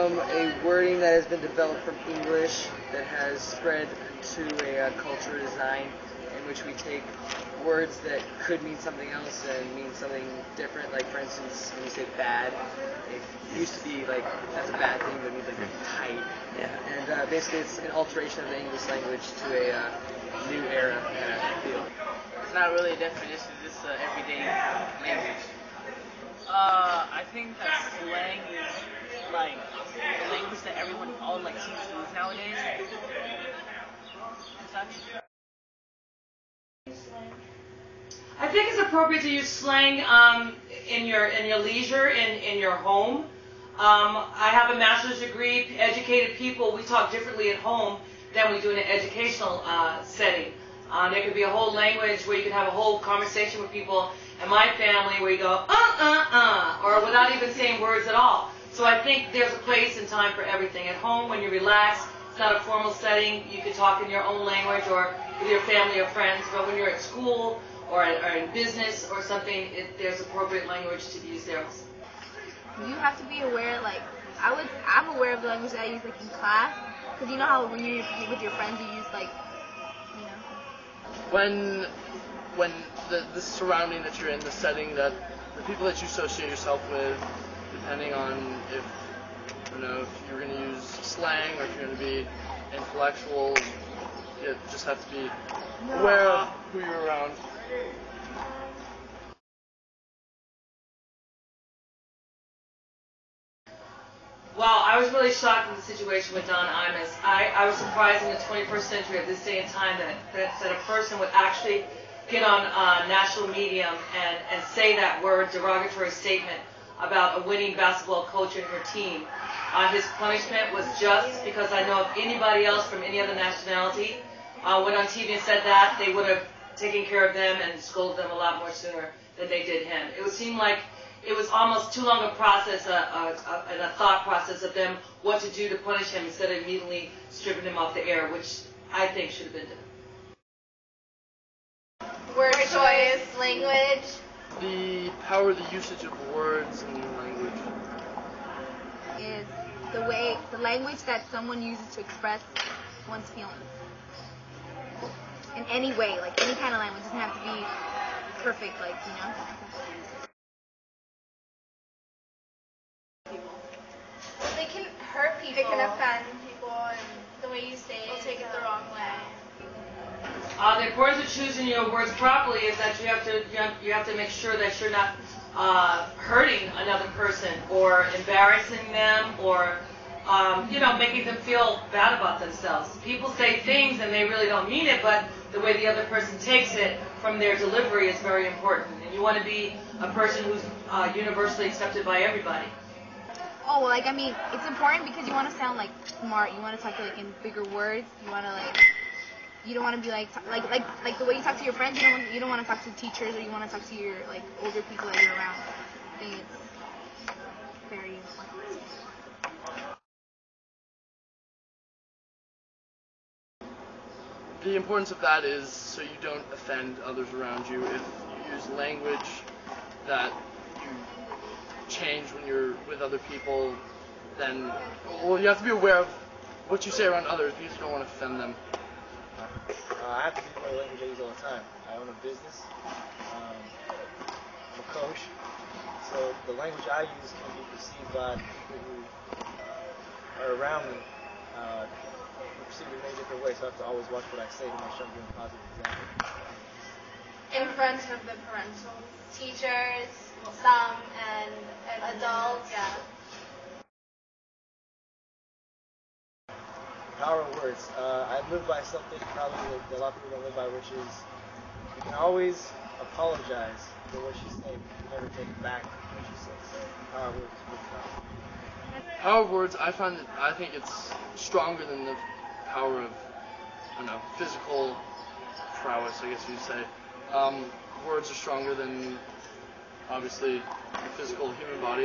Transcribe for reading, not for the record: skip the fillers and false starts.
from a wording that has been developed from English that has spread to a culture design in which we take words that could mean something else and mean something different. Like, for instance, when you say bad, it used to be like, that's a bad thing, but it means like tight. Yeah. And basically it's an alteration of the English language to a new era kind of feel. It's not really a definition, it's just everyday language. I think that slang is like the language that everyone all like teaches schools nowadays. I think it's appropriate to use slang in your leisure, in your home. I have a master's degree. Educated people, we talk differently at home than we do in an educational setting. There could be a whole language where you can have a whole conversation with people in my family where you go, or without even saying words at all. So I think there's a place and time for everything. At home, when you relax, it's not a formal setting, you can talk in your own language or with your family or friends, but when you're at school or in business or something, there's appropriate language to be used there. You have to be aware, like, I'm aware of the language that I use, like, in class, because you know how when you're with your friends you use, like, you know. When the surrounding that you're in, the setting, that the people that you associate yourself with, depending on if you're going to use slang or if you're going to be intellectual, you just have to be aware of who you're around. Well, I was really shocked in the situation with Don Imus. I was surprised in the 21st century at this day and time that a person would actually get on national medium and say that word, derogatory statement about a winning basketball coach and her team. His punishment was just because I know if anybody else from any other nationality went on TV and said that, they would have taken care of them and scolded them a lot more sooner than they did him. It would seem like it was almost too long a process, and a thought process of them what to do to punish him instead of immediately stripping him off the air, which I think should have been done. Word choice, language. The power of the usage of words and language Is the language that someone uses to express one's feelings. In any way, like any kind of language. It doesn't have to be perfect, like, you know. They can hurt people. They can offend people, and the way you say it, they'll take it the wrong way. The importance of choosing your words properly is that you have to make sure that you're not hurting another person or embarrassing them or making them feel bad about themselves. People say things and they really don't mean it, but the way the other person takes it from their delivery is very important. And you want to be a person who's universally accepted by everybody. Oh, well, like, I mean, it's important because you want to sound, like, smart. You want to talk, like, in bigger words. You want to, like, you don't want to be, like the way you talk to your friends. You don't want to talk to teachers, or you want to talk to your, like, older people that you're around. I think it's very important. The importance of that is so you don't offend others around you. If you use language that you change when you're with other people, then you have to be aware of what you say around others because you don't want to offend them. I have to use my language I use all the time. I own a business. I'm a coach. So the language I use can be perceived by people who are around me. Perceived in many different ways, so I have to always watch what I say to make sure I'm giving a positive example. In front of the parentals, teachers, some, and adults. Yeah. Power of words. I live by something probably that a lot of people don't live by, which is you can always apologize for what you say, but you can never take back what you say. So power of words is good stuff. Power of words, I think it's stronger than the power of, physical prowess, I guess you'd say. Words are stronger than, obviously, the physical human body.